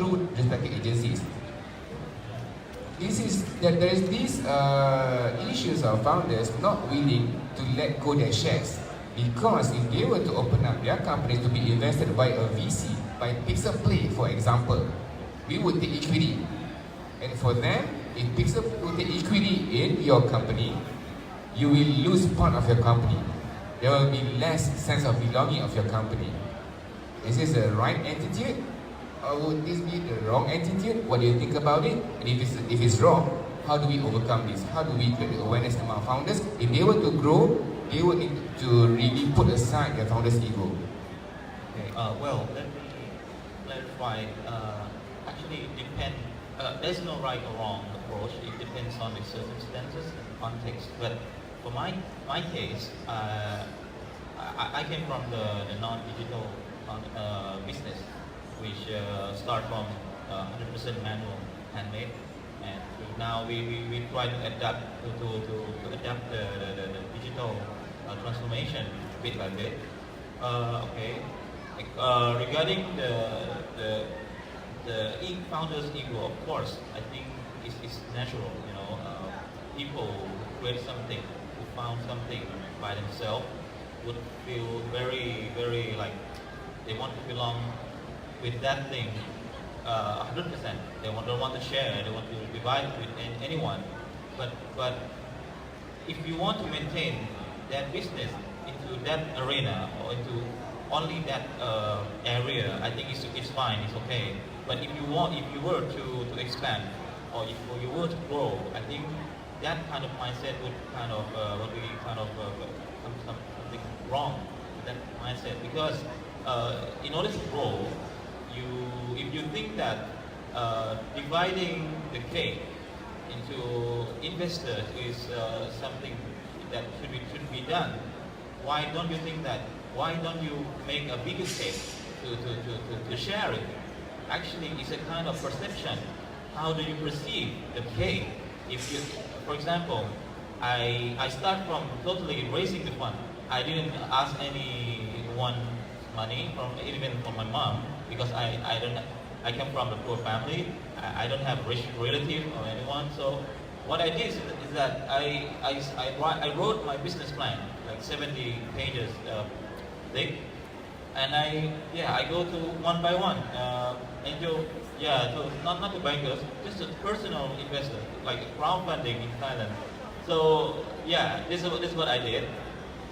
through respective agencies. There is these issues of founders not willing to let go their shares, because if they were to open up their companies to be invested by a VC, by Pixel Play, for example, we would take equity, and for them, if Pixel would take equity in your company, you will lose part of your company. There will be less sense of belonging of your company. Is this the right attitude, or would this be the wrong attitude? What do you think about it? And if it's wrong, how do we overcome this? How do we create awareness among founders? If they were to grow, they would need to really put aside their founder's ego. Okay. Well, let me clarify. Actually, it depends. There's no right or wrong approach. It depends on the circumstances and context. But for my case, I came from the non-digital business, which start from 100% manual, handmade, and now we try to adapt to adapt the digital transformation bit by bit. Okay. Regarding the founder's ego, of course, I think it's natural. You know, people who create something, who found something by themselves, would feel very, very like they want to belong with that thing 100%. They don't want to share. They want to divide with anyone. But if you want to maintain that business into that arena or into only that area, I think it's fine. It's okay. But if you were to expand, or if you were to grow, I think that kind of mindset would be something wrong with that mindset, because in order to grow, if you think that dividing the cake into investors is something that should be done, why don't you think that? Why don't you make a bigger cake to share it? Actually, it's a kind of perception. How do you perceive the cake? If you, for example, I start from totally raising the fund. I didn't ask anyone money even from my mom, because I come from a poor family. I don't have rich relative or anyone. So what I did is that I wrote my business plan, like 70 pages thick, and I go to one by one, angel, not to bankers, just a personal investor, like crowdfunding in Thailand. So this is what I did.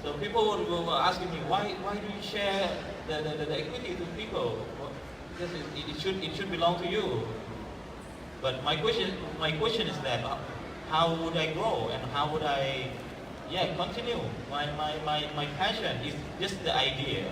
So people were asking me, why do you share the equity to people? Because it should belong to you. But my question is that how would I grow, and how would I continue? My passion is just the idea.